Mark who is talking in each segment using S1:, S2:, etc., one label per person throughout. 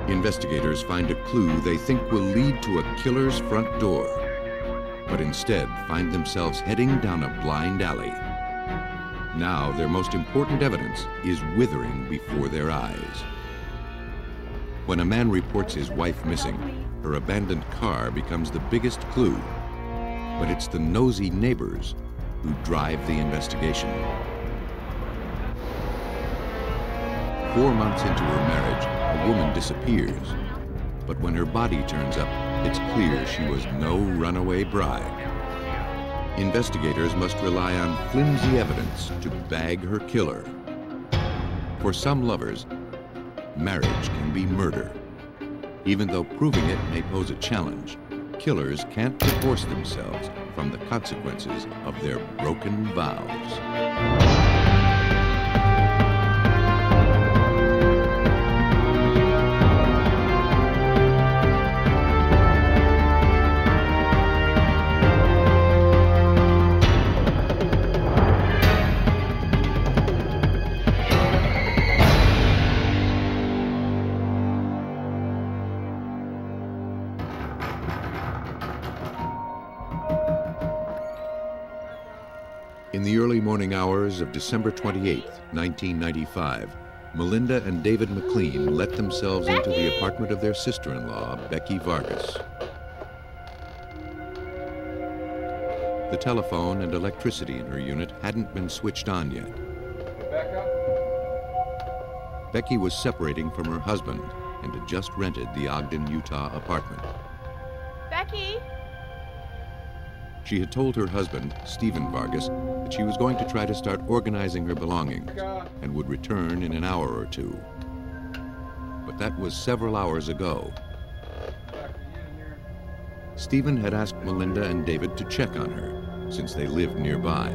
S1: Investigators find a clue they think will lead to a killer's front door, but instead find themselves heading down a blind alley. Now their most important evidence is withering before their eyes. When a man reports his wife missing, her abandoned car becomes the biggest clue, but it's the nosy neighbors who drive the investigation. 4 months into her marriage, a woman disappears, but when her body turns up, it's clear she was no runaway bride. Investigators must rely on flimsy evidence to bag her killer. For some lovers, marriage can be murder. Even though proving it may pose a challenge, killers can't divorce themselves from the consequences of their broken vows. In the early morning hours of December 28, 1995, Melinda and David McLean let themselves into the apartment of their sister-in-law, Becky Vargas. The telephone and electricity in her unit hadn't been switched on yet. Becky was separating from her husband and had just rented the Ogden, Utah apartment.
S2: Becky!
S1: She had told her husband, Stephen Vargas, that she was going to try to start organizing her belongings and would return in an hour or two. But that was several hours ago. Stephen had asked Melinda and David to check on her, since they lived nearby.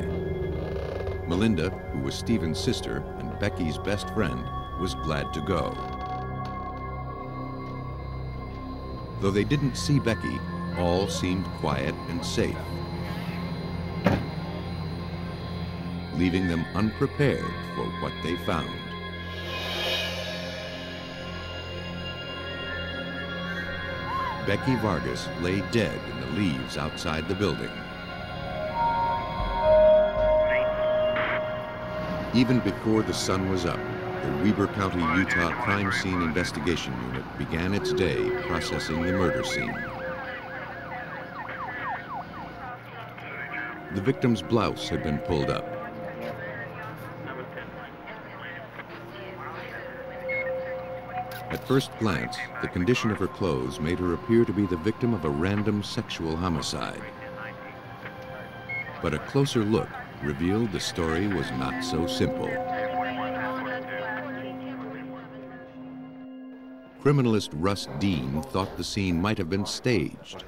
S1: Melinda, who was Stephen's sister and Becky's best friend, was glad to go. Though they didn't see Becky, all seemed quiet and safe, leaving them unprepared for what they found. Becky Vargas lay dead in the leaves outside the building. Even before the sun was up, the Weber County, Utah Crime Scene Investigation Unit began its day processing the murder scene. The victim's blouse had been pulled up. At first glance, the condition of her clothes made her appear to be the victim of a random sexual homicide. But a closer look revealed the story was not so simple. Criminalist Russ Dean thought the scene might have been staged.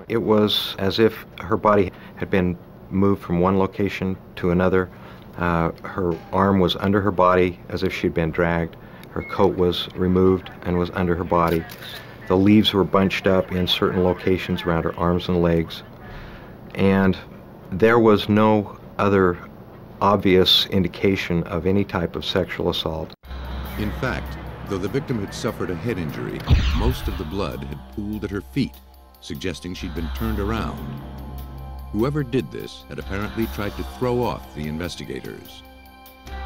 S3: It was as if her body had been moved from one location to another. Her arm was under her body as if she'd been dragged. Her coat was removed and was under her body. The leaves were bunched up in certain locations around her arms and legs. And there was no other obvious indication of any type of sexual assault.
S1: In fact, though the victim had suffered a head injury, most of the blood had pooled at her feet, suggesting she'd been turned around. Whoever did this had apparently tried to throw off the investigators.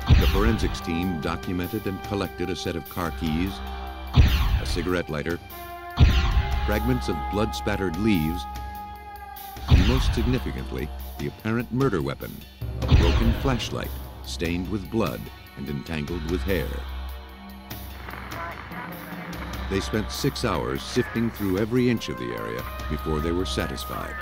S1: The forensics team documented and collected a set of car keys, a cigarette lighter, fragments of blood-spattered leaves, and most significantly, the apparent murder weapon, a broken flashlight stained with blood and entangled with hair. They spent 6 hours sifting through every inch of the area before they were satisfied.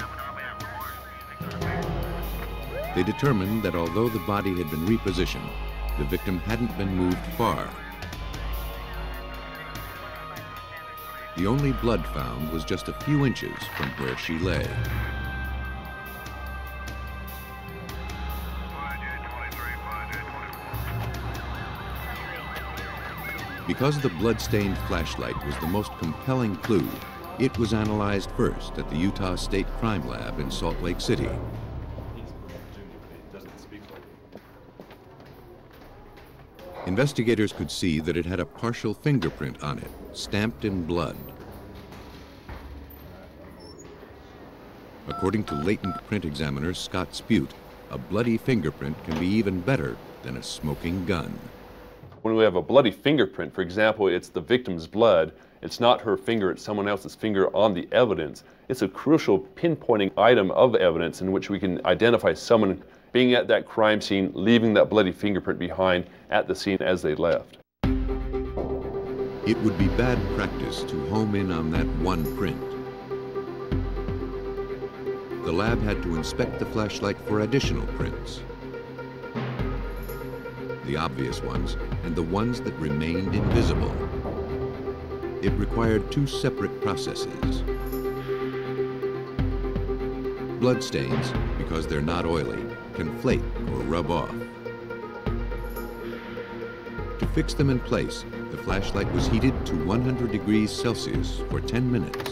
S1: They determined that although the body had been repositioned, the victim hadn't been moved far. The only blood found was just a few inches from where she lay. Because the blood-stained flashlight was the most compelling clue, it was analyzed first at the Utah State Crime Lab in Salt Lake City. Investigators could see that it had a partial fingerprint on it, stamped in blood. According to latent print examiner Scott Spute, a bloody fingerprint can be even better than a smoking gun.
S4: When we have a bloody fingerprint, for example, it's the victim's blood, it's not her finger, it's someone else's finger on the evidence. It's a crucial pinpointing item of evidence in which we can identify someone being at that crime scene, leaving that bloody fingerprint behind at the scene as they left.
S1: It would be bad practice to home in on that one print. The lab had to inspect the flashlight for additional prints. The obvious ones and the ones that remained invisible. It required two separate processes. Bloodstains, because they're not oily, can flake or rub off. To fix them in place, the flashlight was heated to 100 degrees Celsius for 10 minutes.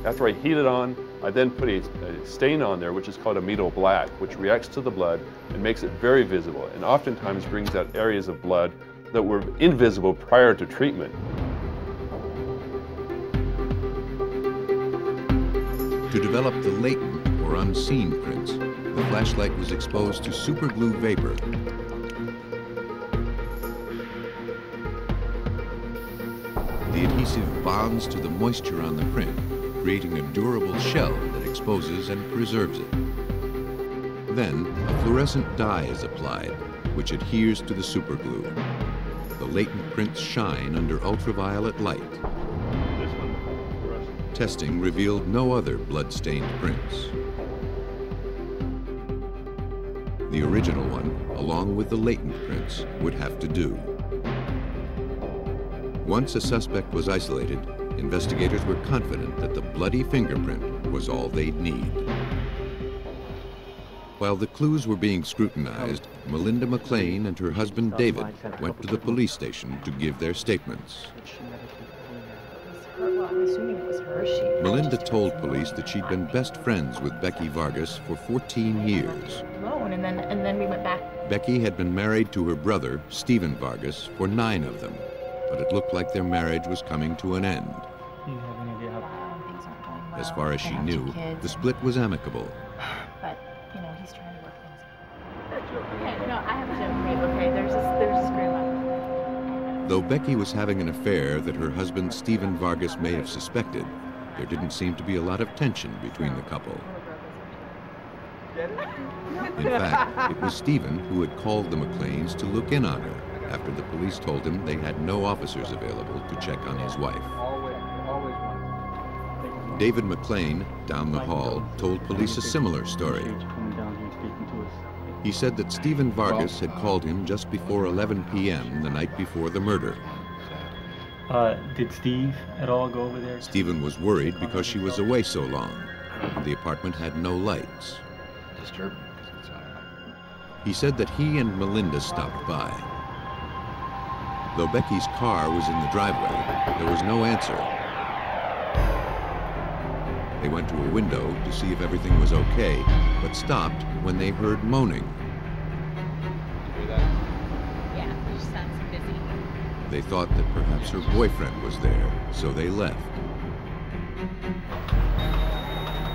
S4: After I heat it on, I then put a stain on there, which is called amido black, which reacts to the blood and makes it very visible, and oftentimes brings out areas of blood that were invisible prior to treatment.
S1: To develop the latent or unseen prints, the flashlight was exposed to superglue vapor. The adhesive bonds to the moisture on the print, creating a durable shell that exposes and preserves it. Then, a fluorescent dye is applied, which adheres to the superglue. The latent prints shine under ultraviolet light. Testing revealed no other blood-stained prints. The original one, along with the latent prints, would have to do. Once a suspect was isolated, investigators were confident that the bloody fingerprint was all they'd need. While the clues were being scrutinized, Melinda McLean and her husband David went to the police station to give their statements. Melinda told police that she'd been best friends with Becky Vargas for 14 years.
S2: And then we went back.
S1: Becky had been married to her brother, Stephen Vargas, for 9 of them, but it looked like their marriage was coming to an end. As far as she knew, the split was amicable.
S2: But, you know, he's trying to work things out. Okay, no, I have a joke. Okay, there's this grandma.
S1: Though Becky was having an affair that her husband, Stephen Vargas, may have suspected, there didn't seem to be a lot of tension between the couple. In fact, it was Stephen who had called the McLeans to look in on her after the police told him they had no officers available to check on his wife. David McLean, down the hall, told police a similar story. He said that Stephen Vargas had called him just before 11 p.m. the night before the murder.
S5: Did Steve at all go over there?
S1: Stephen was worried because she was away so long, and the apartment had no lights. He said that he and Melinda stopped by. Though Becky's car was in the driveway, there was no answer. They went to a window to see if everything was okay, but stopped when they heard moaning.
S2: Yeah, she sounds busy.
S1: They thought that perhaps her boyfriend was there, so they left.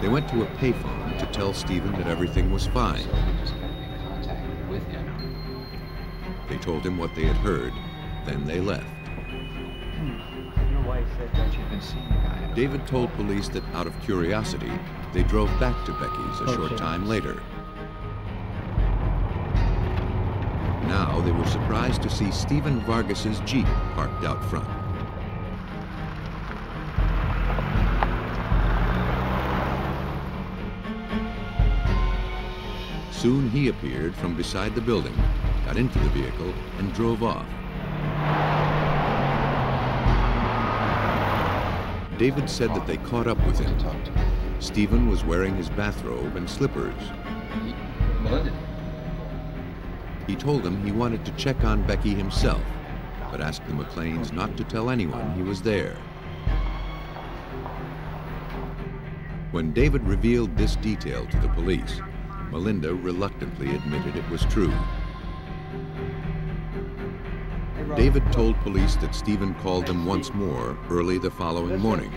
S1: They went to a payphone to tell Stephen that everything was fine. They told him what they had heard, then they left.
S5: Your wife said that you've been seeing a guy.
S1: David told police that out of curiosity, they drove back to Becky's a short time later. Now they were surprised to see Stephen Vargas's Jeep parked out front. Soon he appeared from beside the building, got into the vehicle, and drove off. David said that they caught up with him. Stephen was wearing his bathrobe and slippers. He told them he wanted to check on Becky himself, but asked the McLeans not to tell anyone he was there. When David revealed this detail to the police, Melinda reluctantly admitted it was true. David told police that Stephen called them once more early the following morning.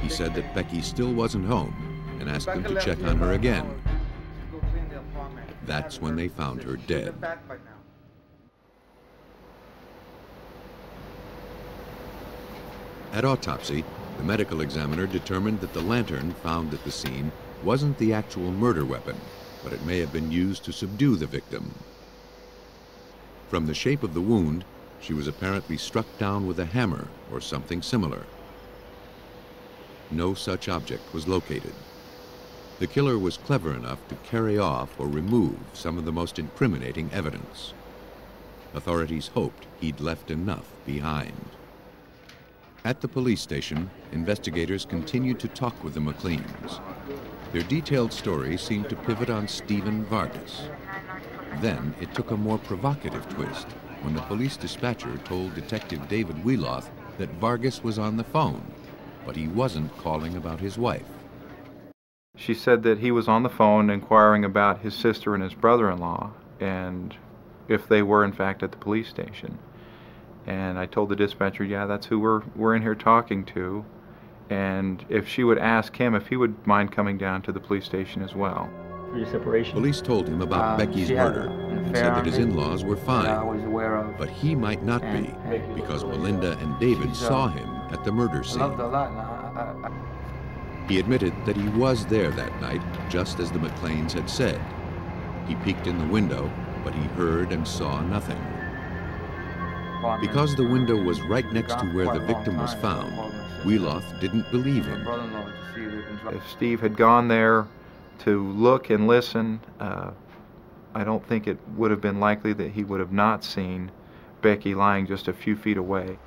S1: He said that Becky still wasn't home and asked them to check on her again. That's when they found her dead. At autopsy, the medical examiner determined that the lantern found at the scene wasn't the actual murder weapon, but it may have been used to subdue the victim. From the shape of the wound, she was apparently struck down with a hammer or something similar. No such object was located. The killer was clever enough to carry off or remove some of the most incriminating evidence. Authorities hoped he'd left enough behind. At the police station, investigators continued to talk with the McLeans. Their detailed story seemed to pivot on Stephen Vargas. Then it took a more provocative twist when the police dispatcher told Detective David Wheeloth that Vargas was on the phone, but he wasn't calling about his wife.
S6: She said that he was on the phone inquiring about his sister and his brother-in-law, and if they were in fact at the police station. And I told the dispatcher, yeah, that's who we're in here talking to, and if she would ask him if he would mind coming down to the police station as well.
S5: Separation.
S1: Police told him about Becky's murder and said that his in-laws were fine, but he might not be, because Melinda and David saw him at the murder scene. He admitted that he was there that night, just as the McLeans had said. He peeked in the window, but he heard and saw nothing. Because the window was right next to where the victim was found, Wheeloth didn't believe him.
S6: If Steve had gone there to look and listen, I don't think it would have been likely that he would have not seen Becky lying just a few feet away.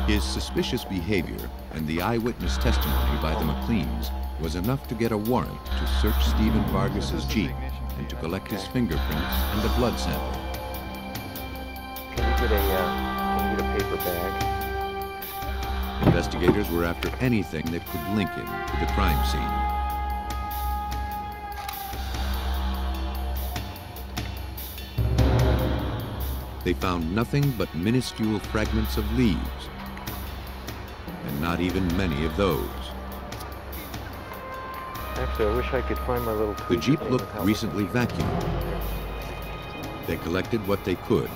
S1: His suspicious behavior and the eyewitness testimony by the McLeans was enough to get a warrant to search Stephen Vargas's Jeep and to collect his fingerprints and a blood sample.
S3: Can you get a paper bag?
S1: Investigators were after anything that could link him to the crime scene. They found nothing but minuscule fragments of leaves, and not even many of those.
S3: Actually, I wish I could find my little
S1: The Jeep looked recently vacuumed. They collected what they could,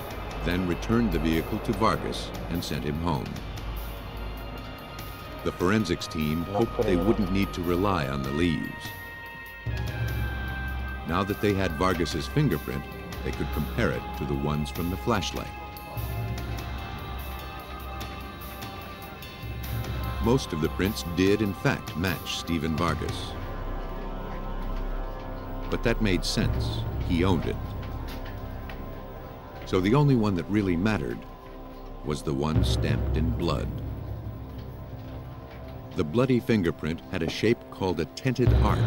S1: then returned the vehicle to Vargas and sent him home. The forensics team hoped they wouldn't need to rely on the leaves. Now that they had Vargas's fingerprint, they could compare it to the ones from the flashlight. Most of the prints did, in fact, match Stephen Vargas. But that made sense. He owned it. So the only one that really mattered was the one stamped in blood. The bloody fingerprint had a shape called a tented arch.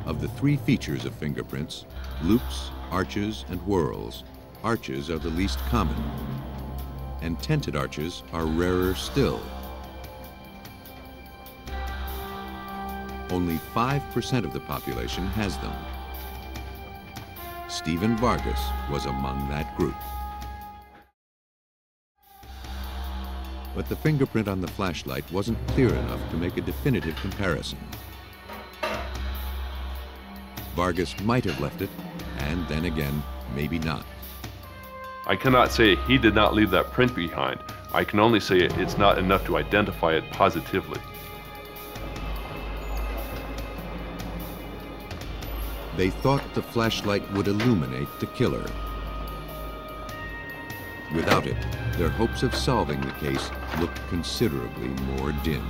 S1: Of the three features of fingerprints, loops, arches, and whorls, arches are the least common, and tented arches are rarer still. Only 5% of the population has them. Stephen Vargas was among that group. But the fingerprint on the flashlight wasn't clear enough to make a definitive comparison. Vargas might have left it, and then again, maybe not.
S4: I cannot say he did not leave that print behind. I can only say it's not enough to identify it positively.
S1: They thought the flashlight would illuminate the killer. Without it, their hopes of solving the case looked considerably more dim.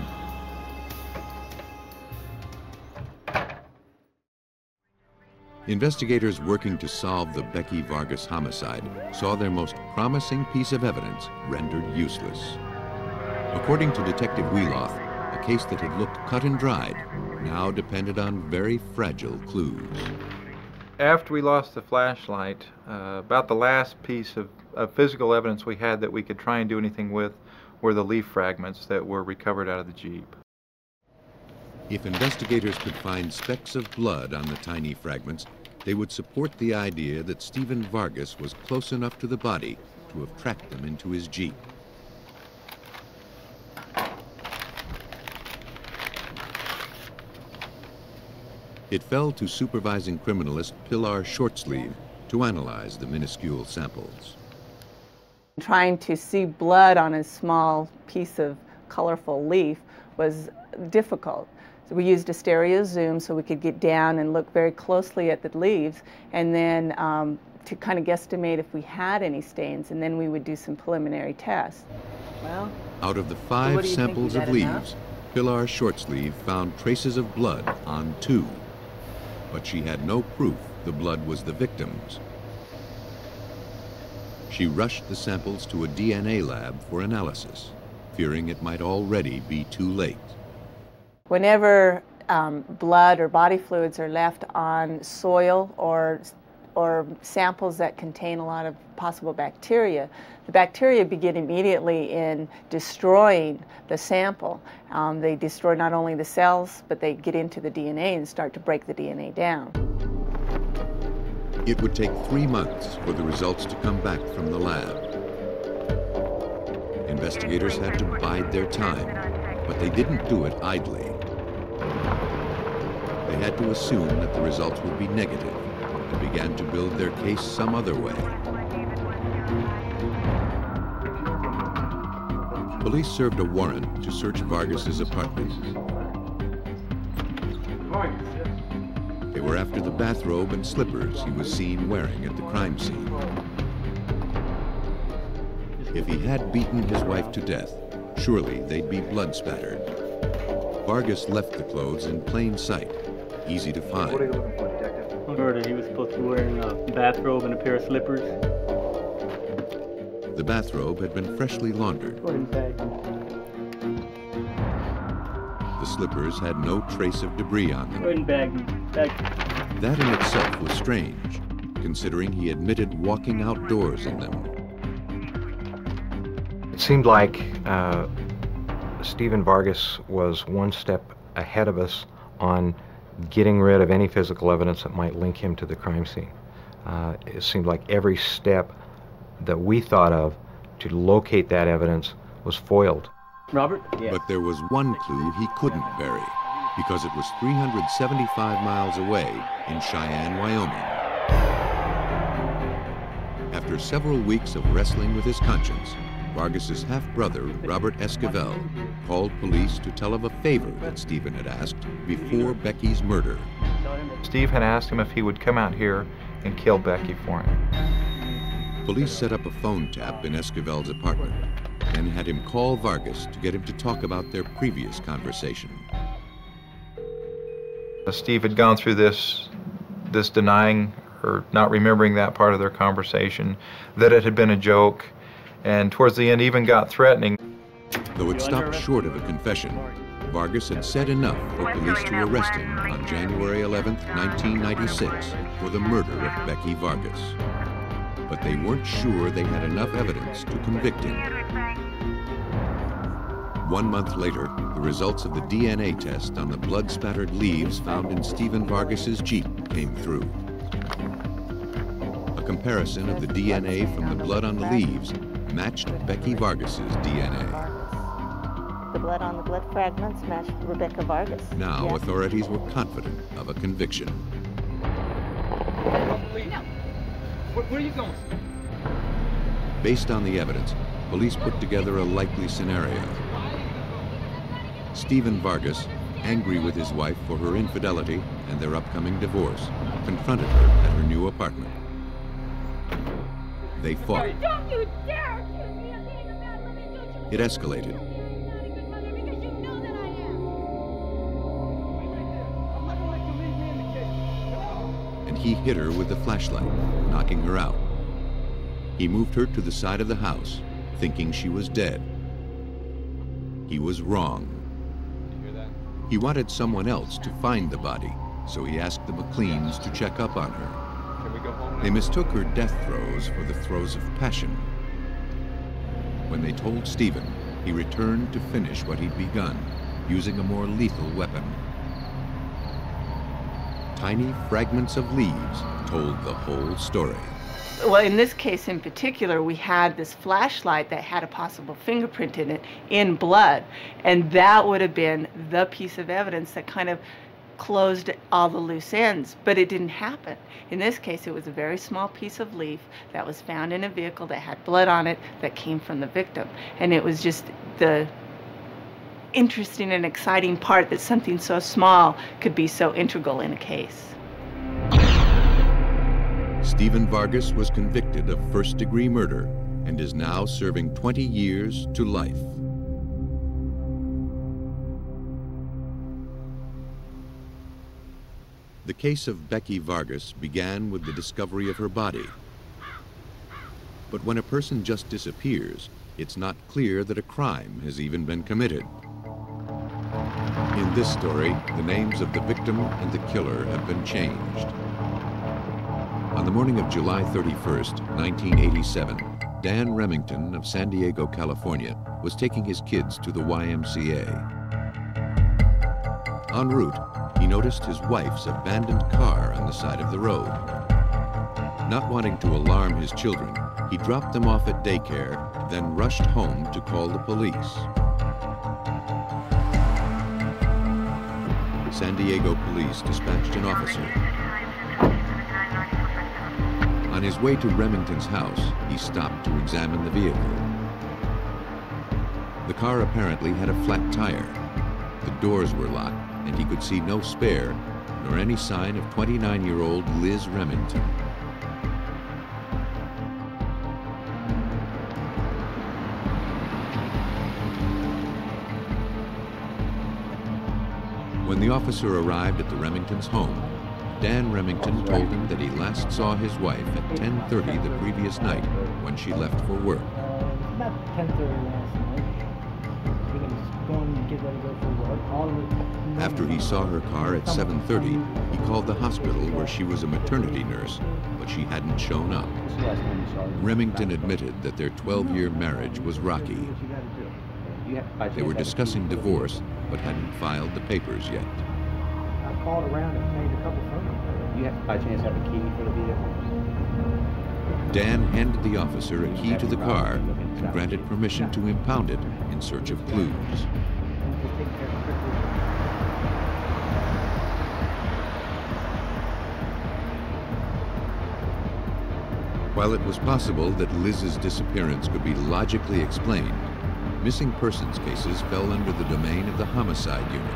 S1: Investigators working to solve the Becky Vargas homicide saw their most promising piece of evidence rendered useless. According to Detective Wheeloth, a case that had looked cut and dried now depended on very fragile clues.
S6: After we lost the flashlight, about the last piece of physical evidence we had that we could try and do anything with were the leaf fragments that were recovered out of the Jeep.
S1: If investigators could find specks of blood on the tiny fragments, they would support the idea that Stephen Vargas was close enough to the body to have tracked them into his Jeep. It fell to supervising criminalist Pilar Shortsleeve to analyze the minuscule samples.
S7: Trying to see blood on a small piece of colorful leaf was difficult. So we used a stereo zoom so we could get down and look very closely at the leaves, and then to kind of guesstimate if we had any stains, and then we would do some preliminary tests.
S2: Well,
S1: out of the 5 samples of leaves, Pilar Shortsleeve found traces of blood on 2, but she had no proof the blood was the victim's. She rushed the samples to a DNA lab for analysis, fearing it might already be too late.
S7: Whenever blood or body fluids are left on soil or samples that contain a lot of possible bacteria, the bacteria begin immediately in destroying the sample. They destroy not only the cells, but they get into the DNA and start to break the DNA down.
S1: It would take 3 months for the results to come back from the lab. Investigators had to bide their time, but they didn't do it idly. They had to assume that the results would be negative and began to build their case some other way. Police served a warrant to search Vargas's apartment. They were after the bathrobe and slippers he was seen wearing at the crime scene. If he had beaten his wife to death, surely they'd be blood spattered. Vargas left the clothes in plain sight, easy to find.
S5: What are you looking for, Detective?
S8: Murder. He was supposed to be wearing a bathrobe and a pair of slippers.
S1: The bathrobe had been freshly laundered. The slippers had no trace of debris on them. That in itself was strange, considering he admitted walking outdoors in them.
S3: It seemed like Stephen Vargas was one step ahead of us on getting rid of any physical evidence that might link him to the crime scene. It seemed like every step that we thought of to locate that evidence was foiled.
S8: Robert?
S1: Yeah. But there was one clue he couldn't bury, because it was 375 miles away in Cheyenne, Wyoming. After several weeks of wrestling with his conscience, Vargas's half-brother, Robert Esquivel, called police to tell of a favor that Stephen had asked before Becky's murder.
S6: Steve had asked him if he wowould come out here and kill Becky for him.
S1: Police set up a phone tap in Esquivel's apartment and had him call Vargas to get him to talk about their previous conversation.
S6: Steve had gone through this denying or not remembering that part of their conversation, that it had been a joke, and towards the end even got threatening.
S1: Though it stopped short of a confession, Vargas had said enough for police to arrest him on January 11, 1996, for the murder of Becky Vargas. But they weren't sure they had enough evidence to convict him. 1 month later, the results of the DNA test on the blood-spattered leaves found in Stephen Vargas's Jeep came through. A comparison of the DNA from the blood on the leaves matched Becky Vargas's DNA.
S7: The blood on the blood fragments matched Rebecca Vargas.
S1: Now authorities were confident of a conviction.
S5: Where are you going?
S1: Based on the evidence, police put together a likely scenario. Stephen Vargas, angry with his wife for her infidelity and their upcoming divorce, confronted her at her new apartment. They fought.
S9: Don't you dare accuse me of being a bad woman!
S1: It escalated.
S9: You're not a good mother because you know that I am.
S1: And he hit her with the flashlight, knocking her out. He moved her to the side of the house, thinking she was dead. He was wrong. He wanted someone else to find the body, so he asked the McLeans to check up on her. They mistook her death throes for the throes of passion. When they told Stephen, he returned to finish what he'd begun, using a more lethal weapon. Tiny fragments of leaves told the whole story.
S7: Well, in this case in particular, we had this flashlight that had a possible fingerprint in it, in blood, and that would have been the piece of evidence that kind of closed all the loose ends, but it didn't happen. In this case, it was a very small piece of leaf that was found in a vehicle that had blood on it that came from the victim, and it was just the interesting and exciting part that something so small could be so integral in a case.
S1: Stephen Vargas was convicted of first-degree murder and is now serving 20 years to life. The case of Becky Vargas began with the discovery of her body. But when a person just disappears, it's not clear that a crime has even been committed. In this story, the names of the victim and the killer have been changed. On the morning of July 31st, 1987, Dan Remington of San Diego, California, was taking his kids to the YMCA. En route, he noticed his wife's abandoned car on the side of the road. Not wanting to alarm his children, he dropped them off at daycare, then rushed home to call the police. San Diego police dispatched an officer. On his way to Remington's house, he stopped to examine the vehicle. The car apparently had a flat tire. The doors were locked, and he could see no spare, nor any sign of 29-year-old Liz Remington. When the officer arrived at the Remingtons' home, Dan Remington told him that he last saw his wife at 10:30 the previous night when she left for work.
S10: About 10:30 last night. He was going to get ready to go for work.
S1: After he saw her car at 7:30, he called the hospital where she was a maternity nurse, but she hadn't shown up. Remington admitted that their 12-year marriage was rocky. They were discussing divorce, but hadn't filed the papers yet.
S10: I called around and made a couple phone calls.
S5: You have, by chance, have a key for the vehicle?
S1: Dan handed the officer a key to the car and granted permission to impound it in search of clues. While it was possible that Liz's disappearance could be logically explained, missing persons cases fell under the domain of the homicide unit.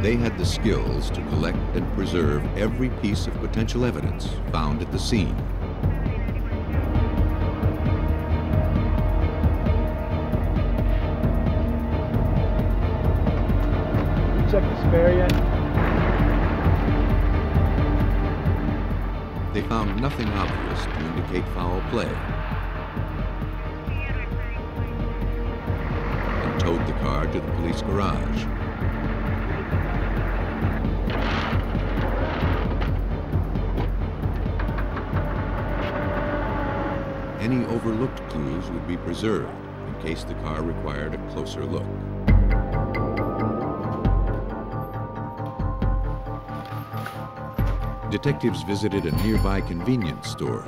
S1: They had the skills to collect and preserve every piece of potential evidence found at the scene.
S10: Check the spare yet?
S1: They found nothing obvious to indicate foul play and towed the car to the police garage. Any overlooked clues would be preserved in case the car required a closer look. Detectives visited a nearby convenience store,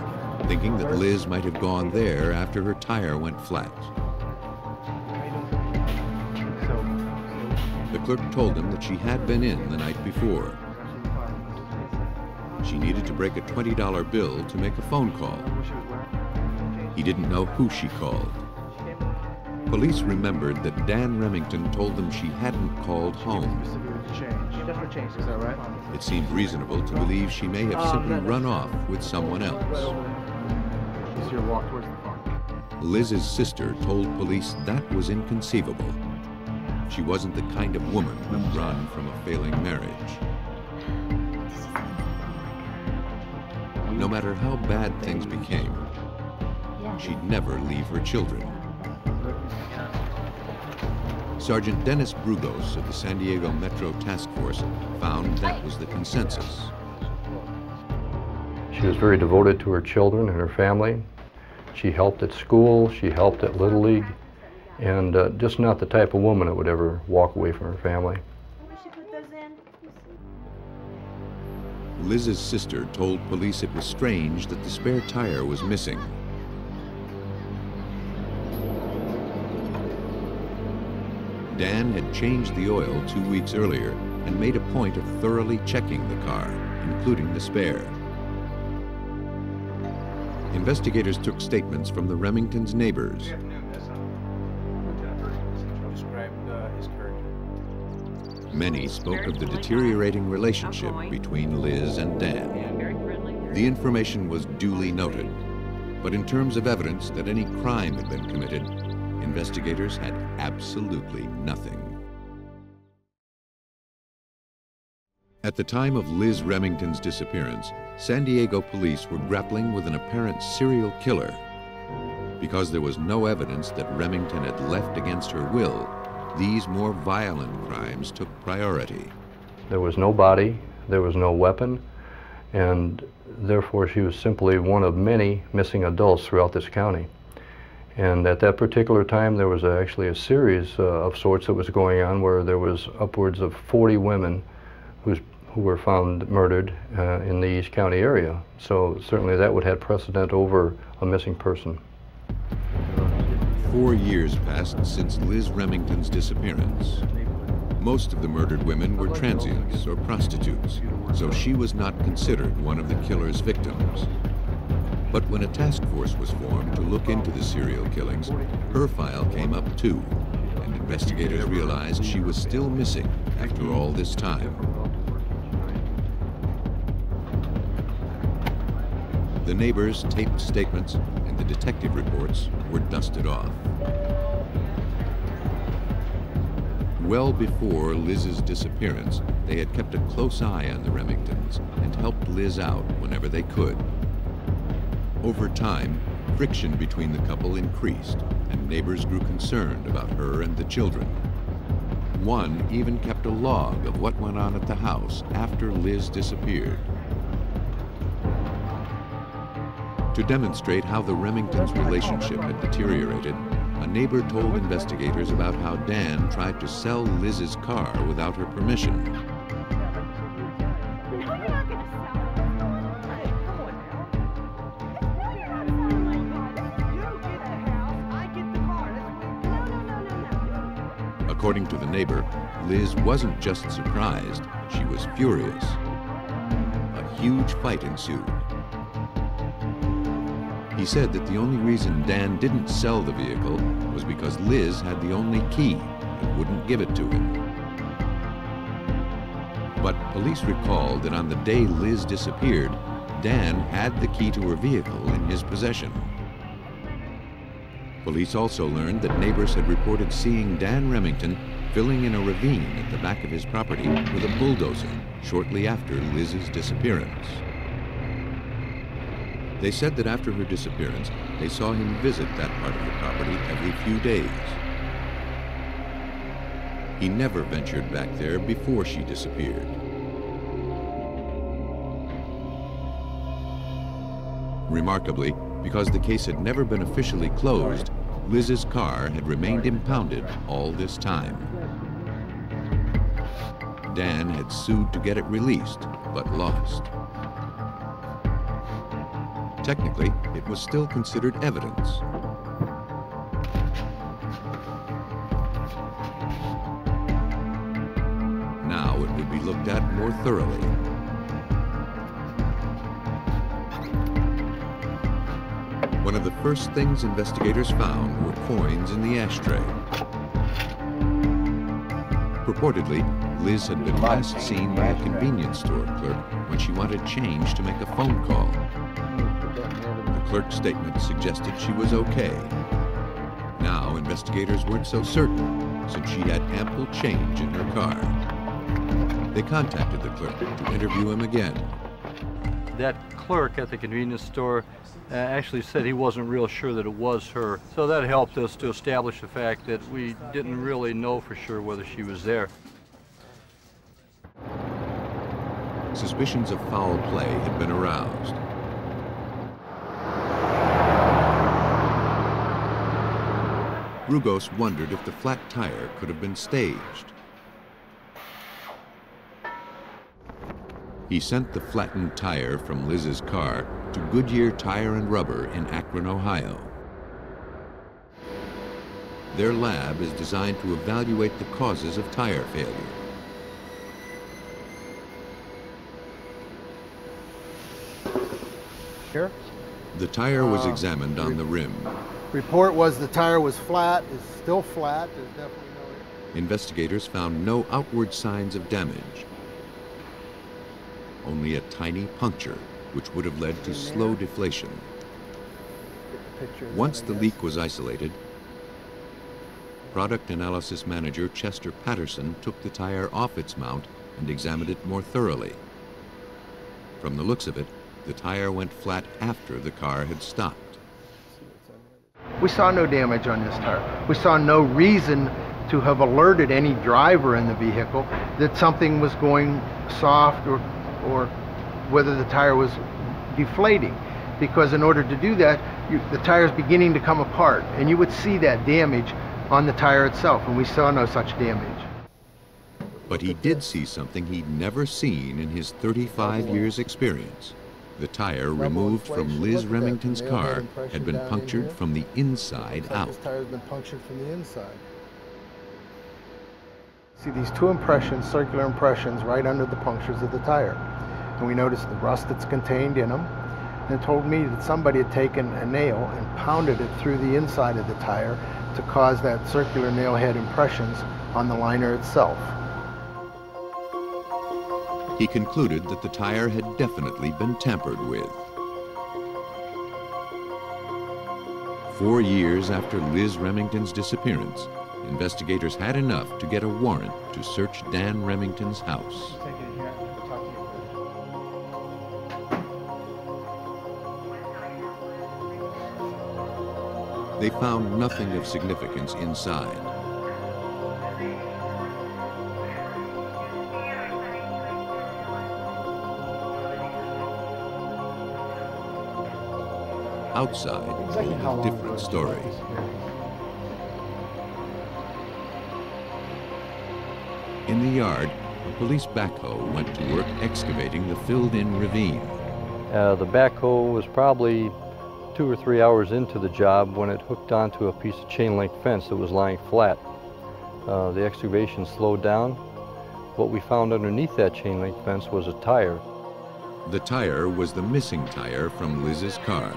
S1: thinking that Liz might have gone there after her tire went flat. The clerk told them that she had been in the night before. She needed to break a $20 bill to make a phone call. He didn't know who she called. Police remembered that Dan Remington told them she hadn't called home.
S10: Is that right?
S1: It seemed reasonable to believe she may have simply run off with someone else.
S10: Is your walk towards the farm?
S1: Liz's sister told police that was inconceivable. She wasn't the kind of woman who'd run from a failing marriage. No matter how bad things became, she'd never leave her children. Sergeant Dennis Brugos of the San Diego Metro Task Force found that was the consensus.
S11: She was very devoted to her children and her family. She helped at school, she helped at Little League, and just not the type of woman that would ever walk away from her family.
S2: Where she put those in?
S1: Liz's sister told police it was strange that the spare tire was missing. Dan had changed the oil 2 weeks earlier and made a point of thoroughly checking the car, including the spare. Investigators took statements from the Remingtons' neighbors. Many spoke of the deteriorating relationship between Liz and Dan. The information was duly noted, but in terms of evidence that any crime had been committed, investigators had absolutely nothing. At the time of Liz Remington's disappearance, San Diego police were grappling with an apparent serial killer. Because there was no evidence that Remington had left against her will, these more violent crimes took priority.
S11: There was no body, there was no weapon, and therefore she was simply one of many missing adults throughout this county. And at that particular time, there was actually a series of sorts that was going on where there was upwards of 40 women who were found murdered in the East County area. So certainly that would have precedent over a missing person.
S1: 4 years passed since Liz Remington's disappearance. Most of the murdered women were transients or prostitutes, so she was not considered one of the killer's victims. But when a task force was formed to look into the serial killings, her file came up too, and investigators realized she was still missing after all this time. The neighbors' taped statements and the detective reports were dusted off. Well before Liz's disappearance, they had kept a close eye on the Remingtons and helped Liz out whenever they could. Over time, friction between the couple increased, and neighbors grew concerned about her and the children. One even kept a log of what went on at the house after Liz disappeared. To demonstrate how the Remingtons' relationship had deteriorated, a neighbor told investigators about how Dan tried to sell Liz's car without her permission. According to the neighbor, Liz wasn't just surprised, she was furious. A huge fight ensued. He said that the only reason Dan didn't sell the vehicle was because Liz had the only key and wouldn't give it to him. But police recalled that on the day Liz disappeared, Dan had the key to her vehicle in his possession. Police also learned that neighbors had reported seeing Dan Remington filling in a ravine at the back of his property with a bulldozer shortly after Liz's disappearance. They said that after her disappearance, they saw him visit that part of the property every few days. He never ventured back there before she disappeared. Remarkably, because the case had never been officially closed, Liz's car had remained impounded all this time. Dan had sued to get it released, but lost. Technically, it was still considered evidence. Now it would be looked at more thoroughly. One of the first things investigators found were coins in the ashtray. Purportedly, Liz had been last seen by a convenience store clerk when she wanted change to make a phone call. The clerk's statement suggested she was okay. Now, investigators weren't so certain, since she had ample change in her car. They contacted the clerk to interview him again.
S11: That clerk at the convenience store actually said he wasn't real sure that it was her. So that helped us to establish the fact that we didn't really know for sure whether she was there.
S1: Suspicions of foul play had been aroused. Rugos wondered if the flat tire could have been staged. He sent the flattened tire from Liz's car to Goodyear Tire and Rubber in Akron, Ohio. Their lab is designed to evaluate the causes of tire failure.
S12: Here?
S1: The tire was examined on the rim.
S12: Report was the tire was flat, it's still flat, there's definitely no...
S1: Investigators found no outward signs of damage. Only a tiny puncture, which would have led to slow deflation. Once the leak was isolated, Product Analysis Manager Chester Patterson took the tire off its mount and examined it more thoroughly. From the looks of it, the tire went flat after the car had stopped.
S12: We saw no damage on this tire. We saw no reason to have alerted any driver in the vehicle that something was going soft or whether the tire was deflating. Because in order to do that, the tire is beginning to come apart, and you would see that damage on the tire itself, and we saw no such damage.
S1: But he did see something he'd never seen in his 35 years' experience. The tire removed from Liz Remington's car had been punctured from the inside out.
S12: This tire has been punctured from the inside. See these two impressions, circular impressions, right under the punctures of the tire. And we noticed the rust that's contained in them. And it told me that somebody had taken a nail and pounded it through the inside of the tire to cause that circular nail head impressions on the liner itself.
S1: He concluded that the tire had definitely been tampered with. 4 years after Liz Remington's disappearance, investigators had enough to get a warrant to search Dan Remington's house. They found nothing of significance inside. Outside told a different story. In the yard, a police backhoe went to work excavating the filled-in ravine.
S11: The backhoe was probably 2 or 3 hours into the job when it hooked onto a piece of chain-link fence that was lying flat. The excavation slowed down. What we found underneath that chain-link fence was a tire.
S1: The tire was the missing tire from Liz's car.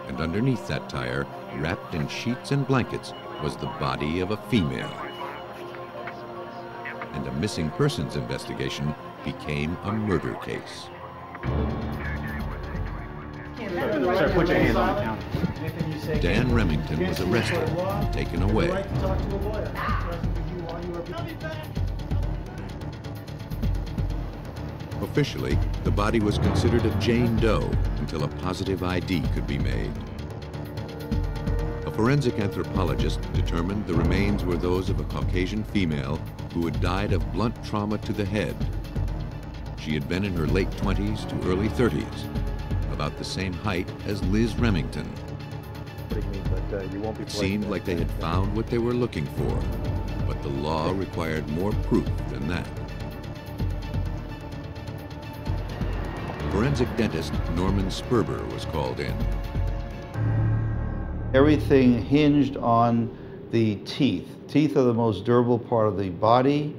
S1: And underneath that tire, wrapped in sheets and blankets, was the body of a female. And a missing persons investigation became a murder case.
S5: Sir, put your hands on the counter.
S1: Dan Remington was arrested and taken away. Officially, the body was considered a Jane Doe until a positive ID could be made. A forensic anthropologist determined the remains were those of a Caucasian female who had died of blunt trauma to the head. She had been in her late 20s to early 30s, about the same height as Liz Remington. It seemed like they had found what they were looking for, but the law required more proof than that. Forensic dentist Norman Sperber was called in.
S13: Everything hinged on the teeth. Teeth are the most durable part of the body,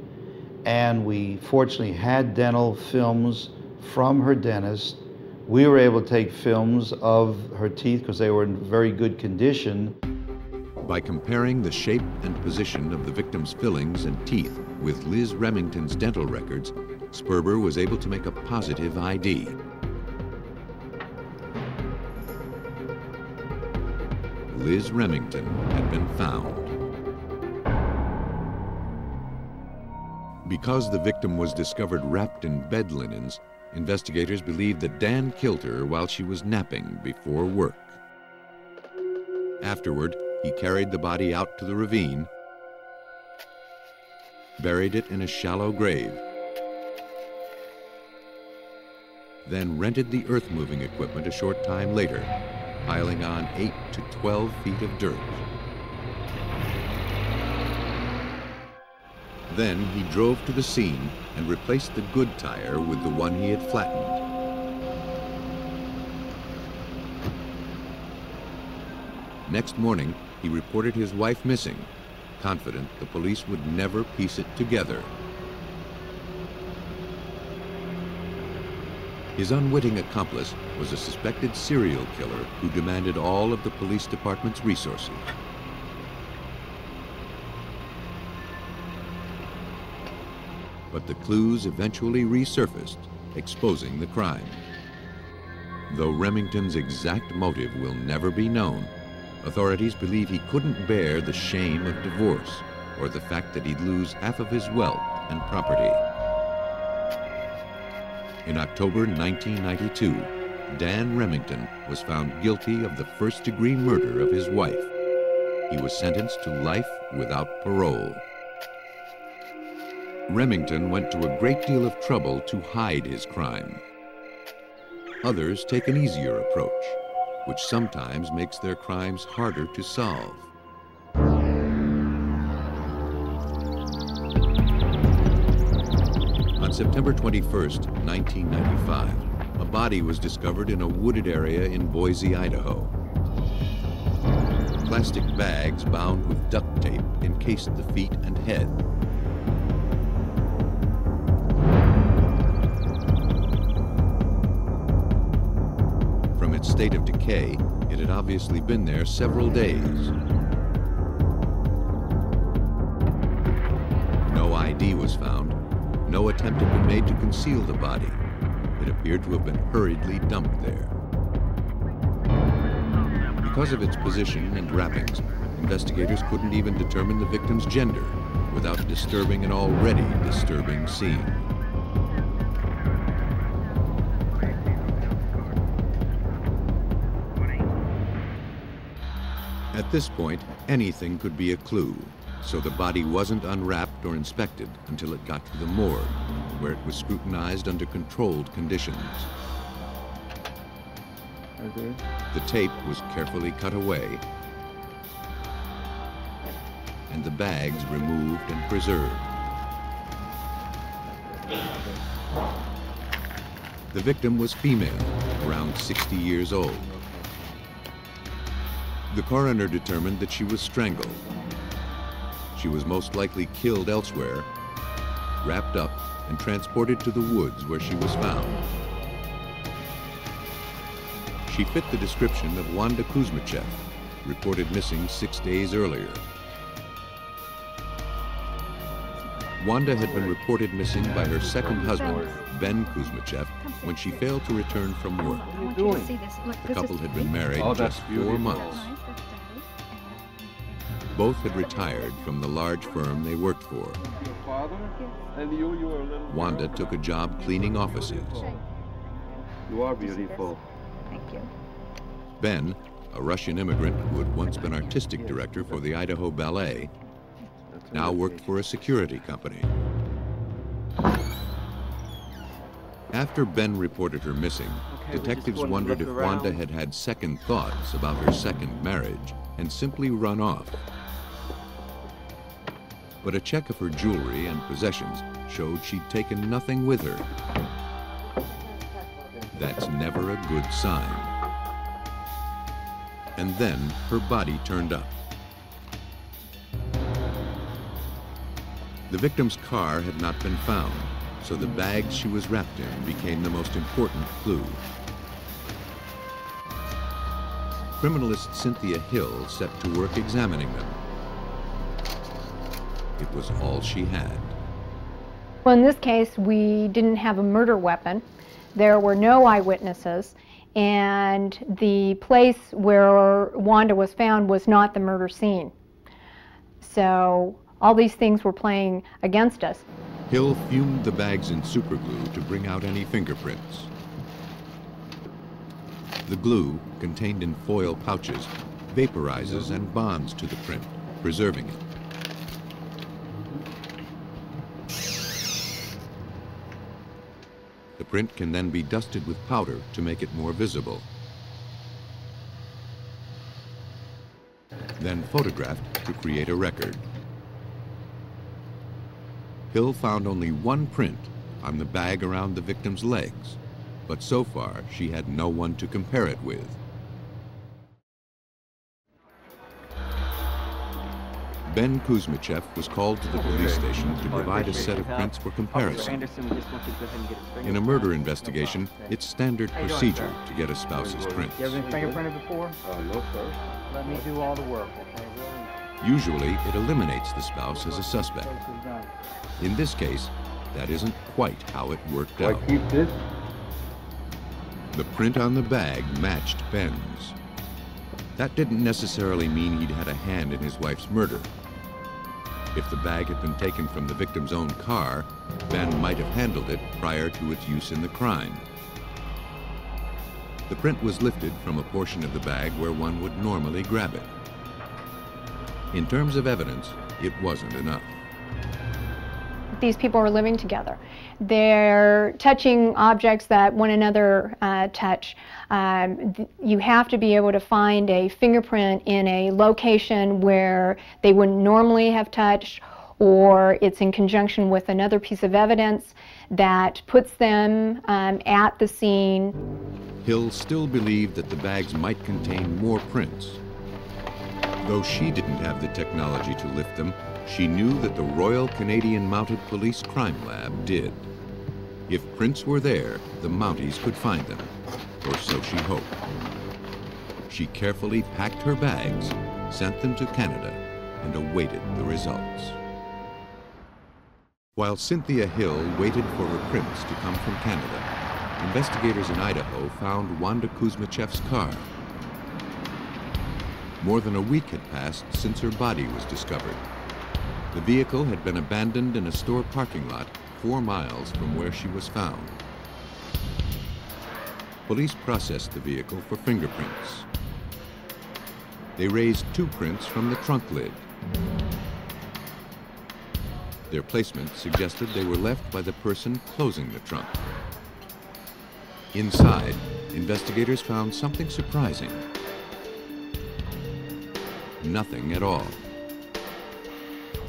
S13: and we fortunately had dental films from her dentist. We were able to take films of her teeth because they were in very good condition.
S1: By comparing the shape and position of the victim's fillings and teeth with Liz Remington's dental records, Sperber was able to make a positive ID. Liz Remington had been found. Because the victim was discovered wrapped in bed linens, investigators believed that Dan killed her while she was napping before work. Afterward, he carried the body out to the ravine, buried it in a shallow grave, then rented the earth-moving equipment a short time later, piling on 8 to 12 feet of dirt. Then he drove to the scene and replaced the good tire with the one he had flattened. Next morning, he reported his wife missing, confident the police would never piece it together. His unwitting accomplice was a suspected serial killer who demanded all of the police department's resources. But the clues eventually resurfaced, exposing the crime. Though Remington's exact motive will never be known, authorities believe he couldn't bear the shame of divorce or the fact that he'd lose half of his wealth and property. In October 1992, Dan Remington was found guilty of the first-degree murder of his wife. He was sentenced to life without parole. Remington went to a great deal of trouble to hide his crime. Others take an easier approach, which sometimes makes their crimes harder to solve. On September 21st, 1995, a body was discovered in a wooded area in Boise, Idaho. Plastic bags bound with duct tape encased the feet and head. From its state of decay, it had obviously been there several days. No ID was found. No attempt had been made to conceal the body. It appeared to have been hurriedly dumped there. Because of its position and wrappings, investigators couldn't even determine the victim's gender without disturbing an already disturbing scene. At this point, anything could be a clue, so the body wasn't unwrapped or inspected until it got to the morgue, where it was scrutinized under controlled conditions.
S6: Okay.
S1: The tape was carefully cut away, and the bags removed and preserved. The victim was female, around 60 years old. The coroner determined that she was strangled. She was most likely killed elsewhere, wrapped up, and transported to the woods where she was found. She fit the description of Wanda Kuzmichev, reported missing 6 days earlier. Wanda had been reported missing by her second husband, Ben Kuzmichev, when she failed to return from work. The couple had been married just 4 months. Both had retired from the large firm they worked for. Wanda took a job cleaning offices.
S14: You are beautiful.
S9: Thank you.
S1: Ben, a Russian immigrant who had once been artistic director for the Idaho Ballet, now worked for a security company. After Ben reported her missing, detectives wondered if Wanda had had second thoughts about her second marriage and simply run off. But a check of her jewelry and possessions showed she'd taken nothing with her. That's never a good sign. And then her body turned up. The victim's car had not been found, so the bags she was wrapped in became the most important clue. Criminalist Cynthia Hill set to work examining them. It was all she had.
S15: Well, in this case, we didn't have a murder weapon. There were no eyewitnesses, and the place where Wanda was found was not the murder scene. So all these things were playing against us.
S1: Hill fumed the bags in superglue to bring out any fingerprints. The glue, contained in foil pouches, vaporizes and bonds to the print, preserving it. The print can then be dusted with powder to make it more visible. Then photographed to create a record. Hill found only one print on the bag around the victim's legs, but so far she had no one to compare it with. Ben Kuzmichev was called to the police station to provide a set of prints for comparison. In a murder investigation, it's standard procedure to get a spouse's prints.
S10: You ever been fingerprinted before?
S14: No, sir.
S10: Let me do all the work, okay?
S1: Usually, it eliminates the spouse as a suspect. In this case, that isn't quite how it worked out.
S14: I keep this?
S1: The print on the bag matched Ben's. That didn't necessarily mean he'd had a hand in his wife's murder. If the bag had been taken from the victim's own car, Ben might have handled it prior to its use in the crime. The print was lifted from a portion of the bag where one would normally grab it. In terms of evidence, it wasn't enough.
S15: These people are living together. They're touching objects that one another touch. You have to be able to find a fingerprint in a location where they wouldn't normally have touched, or it's in conjunction with another piece of evidence that puts them at the scene.
S1: Hill still believed that the bags might contain more prints. Though she didn't have the technology to lift them, she knew that the Royal Canadian Mounted Police Crime Lab did. If prints were there, the Mounties could find them, or so she hoped. She carefully packed her bags, sent them to Canada, and awaited the results. While Cynthia Hill waited for her prints to come from Canada, investigators in Idaho found Wanda Kuzmichev's car. More than a week had passed since her body was discovered. The vehicle had been abandoned in a store parking lot 4 miles from where she was found. Police processed the vehicle for fingerprints. They raised 2 prints from the trunk lid. Their placement suggested they were left by the person closing the trunk. Inside, investigators found something surprising. Nothing at all.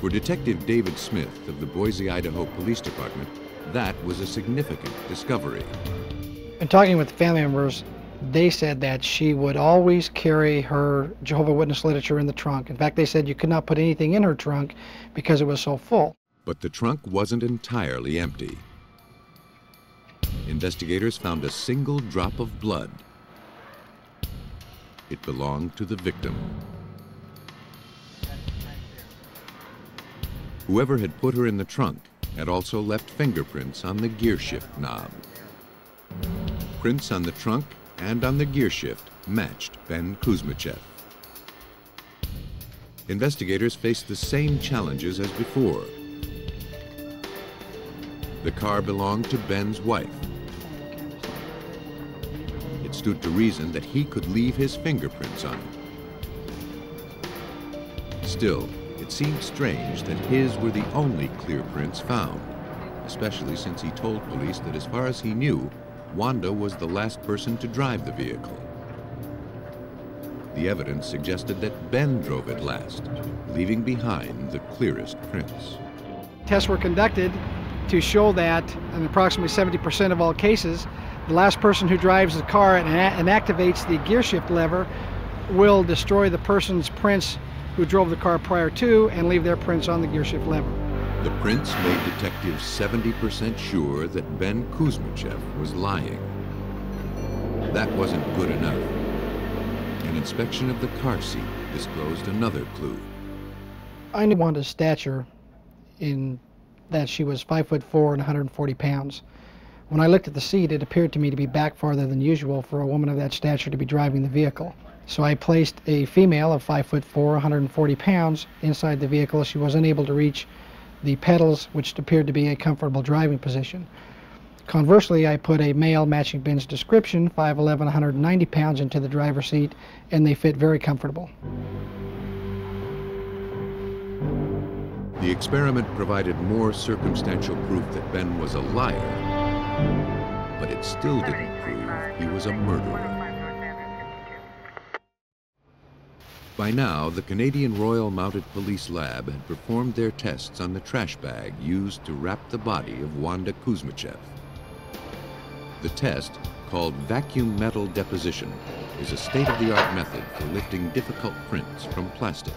S1: For Detective David Smith of the Boise, Idaho Police Department, that was a significant discovery.
S16: In talking with the family members, they said that she would always carry her Jehovah's Witness literature in the trunk. In fact, they said you could not put anything in her trunk because it was so full.
S1: But the trunk wasn't entirely empty. Investigators found a single drop of blood. It belonged to the victim. Whoever had put her in the trunk had also left fingerprints on the gear shift knob. Prints on the trunk and on the gear shift matched Ben Kuzmichev. Investigators faced the same challenges as before. The car belonged to Ben's wife. It stood to reason that he could leave his fingerprints on it. Still, it seemed strange that his were the only clear prints found, especially since he told police that as far as he knew, Wanda was the last person to drive the vehicle. The evidence suggested that Ben drove it last, leaving behind the clearest prints.
S16: Tests were conducted to show that in approximately 70% of all cases, the last person who drives the car and activates the gear shift lever will destroy the person's prints who drove the car prior to and leave their prints on the gear shift lever.
S1: The prints made detectives 70% sure that Ben Kuzmichev was lying. That wasn't good enough. An inspection of the car seat disclosed another clue.
S16: I knew Wanda's stature in that she was 5'4" and 140 pounds. When I looked at the seat, it appeared to me to be back farther than usual for a woman of that stature to be driving the vehicle. So I placed a female of 5'4", 140 pounds inside the vehicle. She was unable to reach the pedals, which appeared to be a comfortable driving position. Conversely, I put a male matching Ben's description, 5'11", 190 pounds, into the driver's seat, and they fit very comfortable.
S1: The experiment provided more circumstantial proof that Ben was a liar, but it still didn't prove he was a murderer. By now, the Canadian Royal Mounted Police Lab had performed their tests on the trash bag used to wrap the body of Wanda Kuzmichev. The test, called vacuum metal deposition, is a state-of-the-art method for lifting difficult prints from plastic.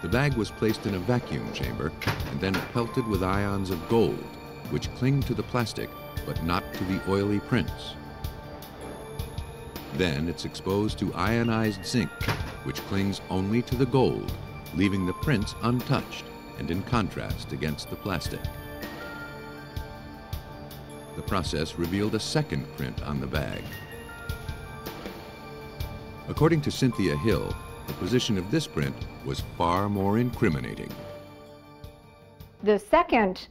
S1: The bag was placed in a vacuum chamber and then pelted with ions of gold, which cling to the plastic but not to the oily prints. Then it's exposed to ionized zinc, which clings only to the gold, leaving the prints untouched and in contrast against the plastic. The process revealed a second print on the bag. According to Cynthia Hill, the position of this print was far more incriminating.
S15: The second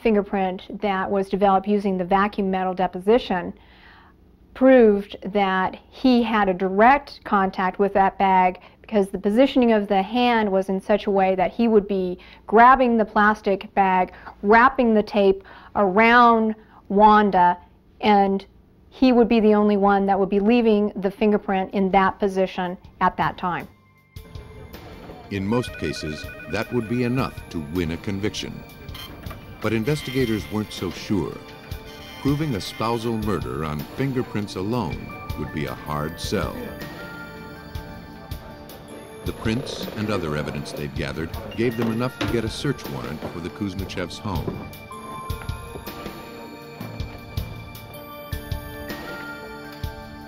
S15: fingerprint that was developed using the vacuum metal deposition proved that he had a direct contact with that bag because the positioning of the hand was in such a way that he would be grabbing the plastic bag, wrapping the tape around Wanda, and he would be the only one that would be leaving the fingerprint in that position at that time.
S1: In most cases, that would be enough to win a conviction. But investigators weren't so sure. Proving a spousal murder on fingerprints alone would be a hard sell. The prints and other evidence they'd gathered gave them enough to get a search warrant for the Kuzmichevs' home.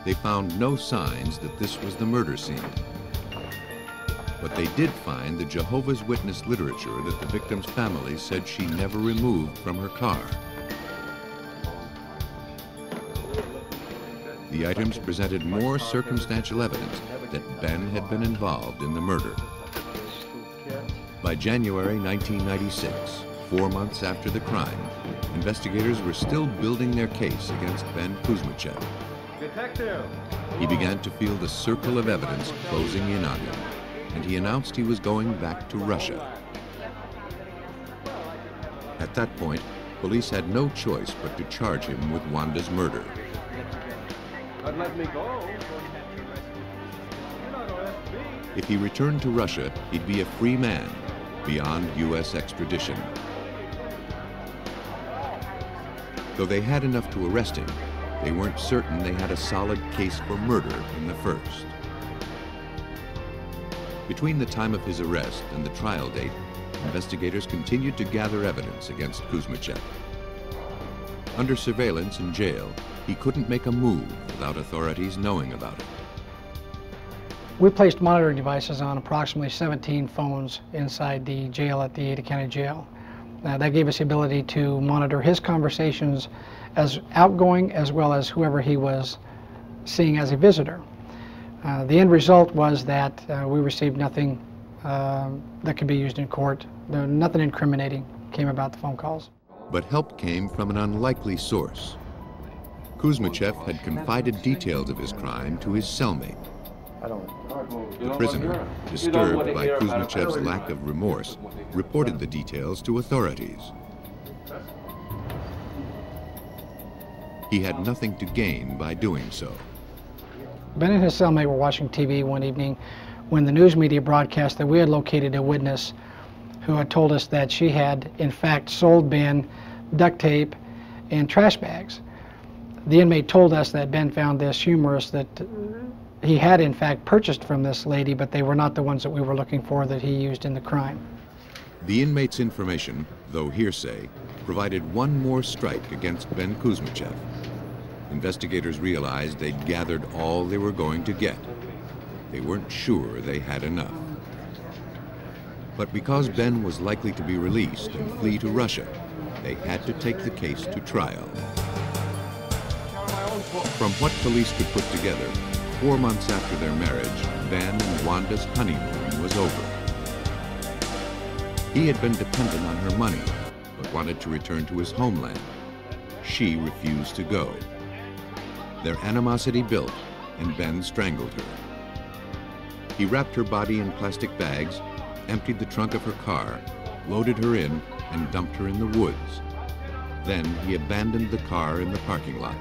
S1: They found no signs that this was the murder scene. But they did find the Jehovah's Witness literature that the victim's family said she never removed from her car. The items presented more circumstantial evidence that Ben had been involved in the murder. By January 1996, 4 months after the crime, investigators were still building their case against Ben Kuzmichev.
S17: Detective!
S1: He began to feel the circle of evidence closing in on him, and he announced he was going back to Russia. At that point, police had no choice but to charge him with Wanda's murder.
S17: Let me go.
S1: If he returned to Russia, he'd be a free man, beyond U.S. extradition. Though they had enough to arrest him, they weren't certain they had a solid case for murder in the first. Between the time of his arrest and the trial date, investigators continued to gather evidence against Kuzmichev. Under surveillance in jail, he couldn't make a move without authorities knowing about it.
S16: We placed monitoring devices on approximately 17 phones inside the jail at the Ada County Jail. That gave us the ability to monitor his conversations as outgoing as well as whoever he was seeing as a visitor. The end result was that we received nothing that could be used in court. Nothing incriminating came about the phone calls.
S1: But help came from an unlikely source. Kuzmichev had confided details of his crime to his cellmate. The prisoner, disturbed by Kuzmichev's lack of remorse, reported the details to authorities. He had nothing to gain by doing so.
S16: Ben and his cellmate were watching TV one evening when the news media broadcast that we had located a witness who had told us that she had, in fact, sold Ben duct tape and trash bags. The inmate told us that Ben found this humorous, that he had, in fact, purchased from this lady, but they were not the ones that we were looking for that he used in the crime.
S1: The inmate's information, though hearsay, provided one more strike against Ben Kuzmichev. Investigators realized they'd gathered all they were going to get. They weren't sure they had enough. But because Ben was likely to be released and flee to Russia, they had to take the case to trial. From what police could put together, 4 months after their marriage, Ben and Wanda's honeymoon was over. He had been dependent on her money, but wanted to return to his homeland. She refused to go. Their animosity built, and Ben strangled her. He wrapped her body in plastic bags, emptied the trunk of her car, loaded her in, and dumped her in the woods. Then he abandoned the car in the parking lot.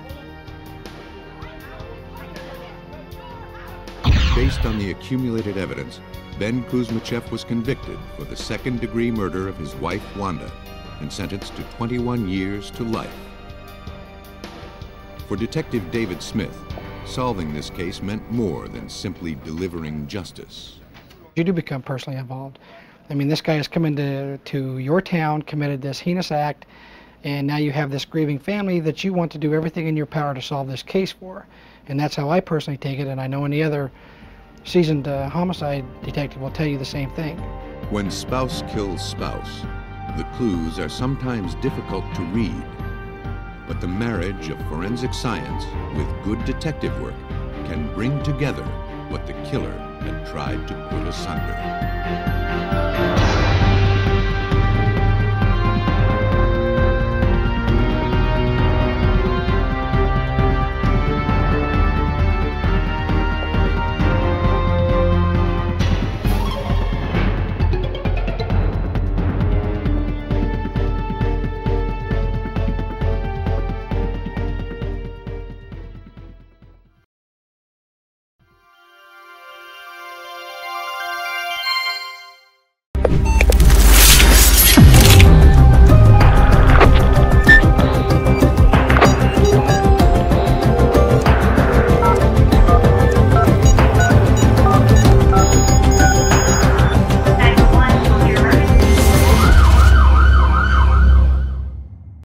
S1: Based on the accumulated evidence, Ben Kuzmichev was convicted for the second-degree murder of his wife, Wanda, and sentenced to 21 years to life. For Detective David Smith, solving this case meant more than simply delivering justice.
S16: You do become personally involved. I mean, this guy has come into your town, committed this heinous act, and now you have this grieving family that you want to do everything in your power to solve this case for. And that's how I personally take it, and I know any other seasoned homicide detective will tell you the same thing.
S1: When spouse kills spouse, the clues are sometimes difficult to read. But the marriage of forensic science with good detective work can bring together what the killer had tried to put asunder.